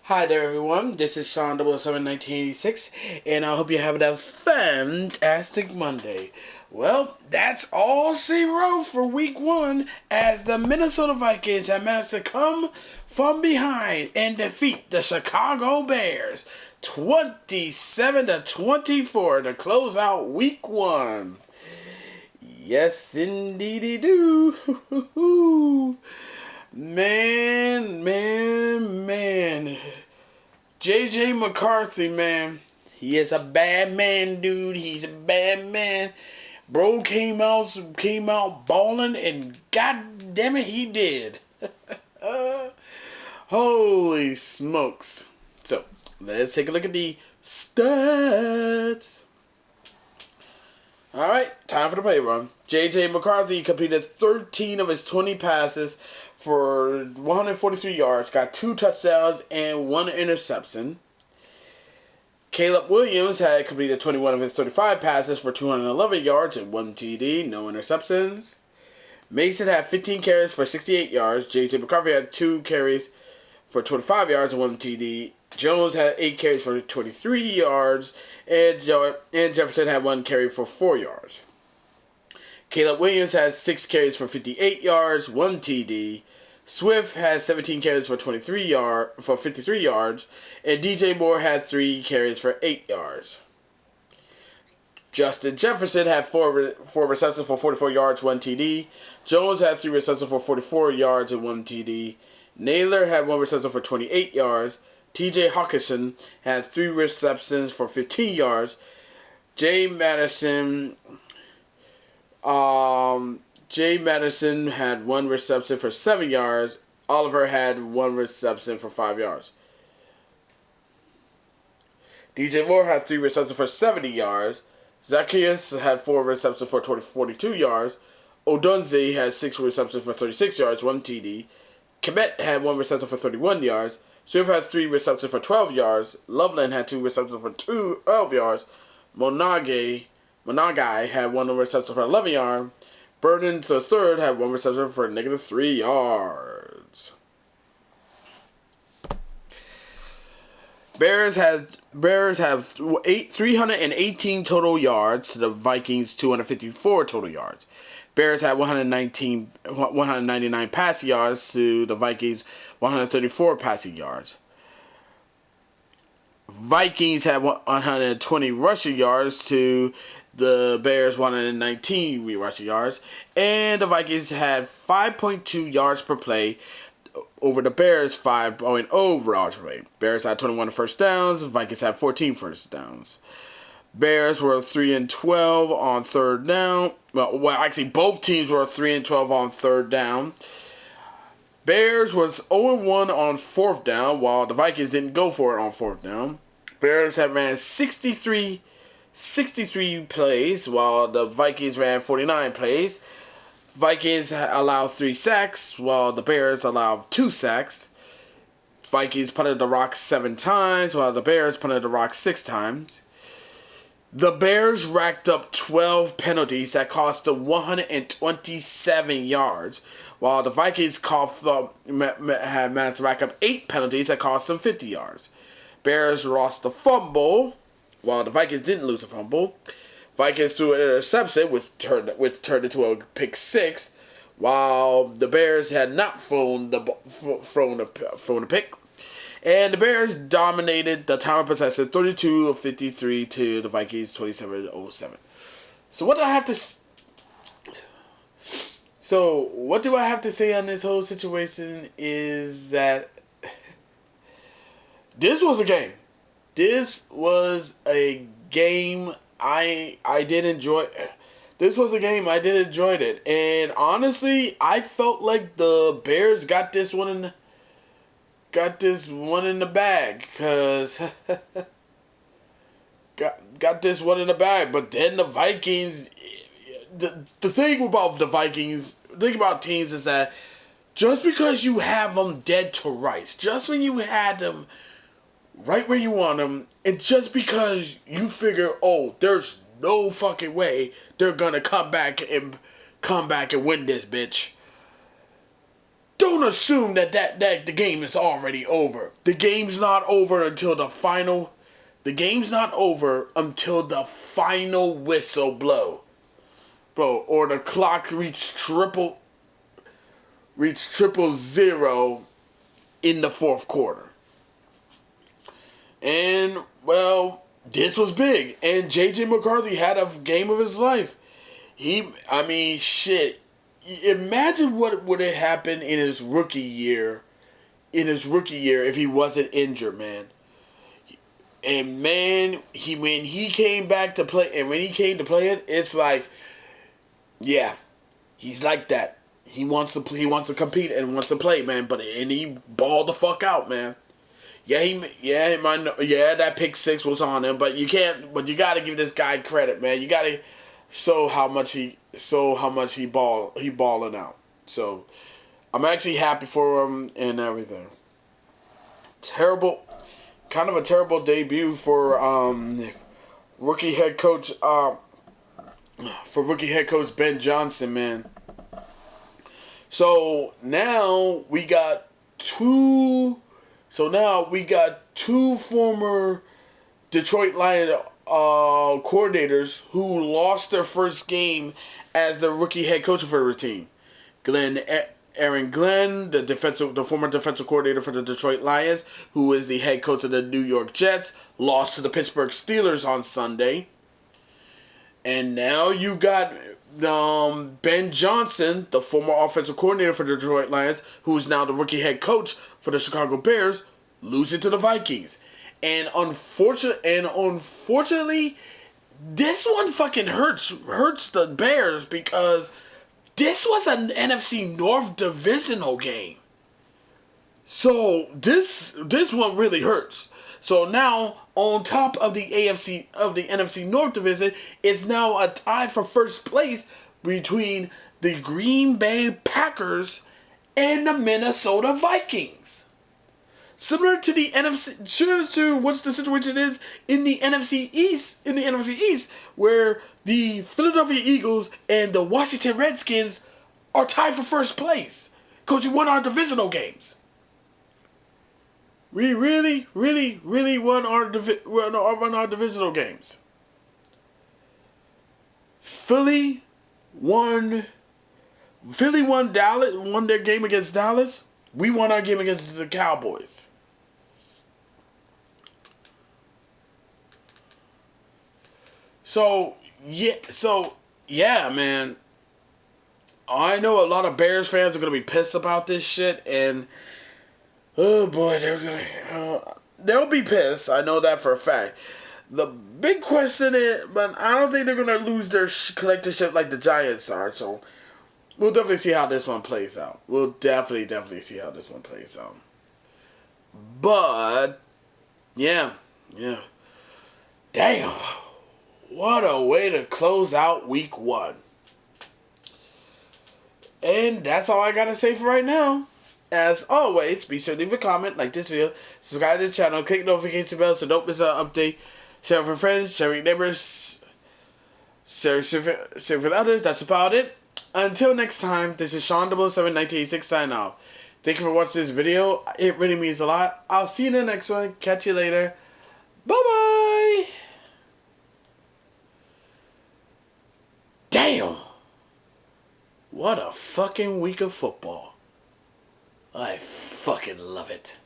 Hi there, everyone. This is Sean 007 1986, and I hope you're having a fantastic Monday. Well, that's all 0 for week 1 as the Minnesota Vikings have managed to come from behind and defeat the Chicago Bears 27-24 to close out week 1. Yes, indeedy do. Man. JJ McCarthy, man. He is a bad man, dude. He's a bad man. Bro came out balling, and god damn it, he did. Holy smokes. So, let's take a look at the stats. Alright, time for the play run. JJ McCarthy completed 13 of his 20 passes for 143 yards, got 2 touchdowns and 1 interception. Caleb Williams had completed 21 of his 35 passes for 211 yards and 1 TD, no interceptions. Mason had 15 carries for 68 yards. JJ McCarthy had 2 carries for 25 yards and 1 TD. Jones had 8 carries for 23 yards, and Jefferson had 1 carry for 4 yards. Caleb Williams had 6 carries for 58 yards, 1 TD. Swift had 17 carries for 53 yards, and DJ Moore had 3 carries for 8 yards. Justin Jefferson had 4 receptions for 44 yards, 1 TD. Jones had 3 receptions for 44 yards and 1 TD. Naylor had 1 reception for 28 yards. TJ Hawkinson had 3 receptions for 15 yards. Jay Madison had 1 reception for 7 yards. Oliver had 1 reception for 5 yards. DJ Moore had 3 receptions for 70 yards. Zacchaeus had 4 receptions for 42 yards. Odunze had 6 receptions for 36 yards, 1 TD. Kemet had 1 reception for 31 yards. Swift had 3 receptions for 12 yards. Loveland had 2 receptions for 12 yards. Monagai had 1 reception for 11 yards. Burden III had 1 reception for -3 yards. Bears have 318 total yards to the Vikings 254 total yards. Bears had 199 passing yards to the Vikings 134 passing yards. Vikings had 120 rushing yards to the Bears 119 rushing yards, and the Vikings had 5.2 yards per play over the Bears 5.0 yards per play. Bears had 21 first downs, Vikings had 14 first downs. Bears were 3-12 on third down. Well, actually, both teams were 3-12 on third down. Bears was 0-1 on fourth down, while the Vikings didn't go for it on fourth down. Bears had ran 63 plays, while the Vikings ran 49 plays. Vikings allowed 3 sacks, while the Bears allowed 2 sacks. Vikings punted the rock 7 times, while the Bears punted the rock 6 times. The Bears racked up 12 penalties that cost them 127 yards, while the Vikings had managed to rack up 8 penalties that cost them 50 yards. Bears lost the fumble, while the Vikings didn't lose a fumble. Vikings threw an interception, which turned into a pick 6, while the Bears had not thrown a pick. And the Bears dominated the time of possession 32-53 to the Vikings 27-07. So what do I have to say on this whole situation is that this was a game. This was a game I did enjoy. This was a game I did enjoy it. And honestly, I felt like the Bears got this one in the bag, cause got this one in the bag. But then the Vikings, the thing about teams is that just because you have them dead to rights, just when you had them right where you want them, and just because you figure, oh, there's no fucking way they're gonna come back and win this bitch, don't assume that the game is already over. The game's not over until the final. The game's not over until the final whistle blow, bro, or the clock reach triple zero in the fourth quarter. And well, this was big, and JJ McCarthy had a game of his life. Shit. Imagine what would have happened in his rookie year. If he wasn't injured, man. And man, when he came back to play, and when he came to play it, it's like, yeah, he's like that. He wants to play, he wants to compete and wants to play, man. And he balled the fuck out, man. That pick six was on him, but you gotta give this guy credit, man. You gotta show how much he balling out. So I'm actually happy for him and everything. Kind of a terrible debut for rookie head coach Ben Johnson, man. So now we got two former Detroit Lions coordinators who lost their first game as the rookie head coach for their team. Aaron Glenn, the former defensive coordinator for the Detroit Lions, who is the head coach of the New York Jets, lost to the Pittsburgh Steelers on Sunday. And now you got Ben Johnson, the former offensive coordinator for the Detroit Lions, who is now the rookie head coach for the Chicago Bears, losing to the Vikings. And unfortunately, this one fucking hurts the Bears because this was an NFC North divisional game. So this one really hurts. So now, on top of the NFC North division, it's now a tie for first place between the Green Bay Packers and the Minnesota Vikings. Similar to what the situation is in the NFC East, where the Philadelphia Eagles and the Washington Redskins are tied for first place because we won our divisional games. We really, really, really won our divisional games. Philly won their game against Dallas. We won our game against the Cowboys. So yeah, man. I know a lot of Bears fans are gonna be pissed about this shit, and oh boy, they'll be pissed. I know that for a fact. The big question is, but I don't think they're gonna lose their collectorship like the Giants are. So we'll definitely see how this one plays out. We'll definitely see how this one plays out. But yeah. Damn. What a way to close out week 1. And that's all I gotta say for right now. As always, be sure to leave a comment, like this video, subscribe to the channel, click the notification bell so don't miss an update, share with friends, share with neighbors, share with others. That's about it. Until next time, this is Sean 007-1986 signing off. Thank you for watching this video. It really means a lot. I'll see you in the next one. Catch you later. Bye-bye. Damn. What a fucking week of football. I fucking love it.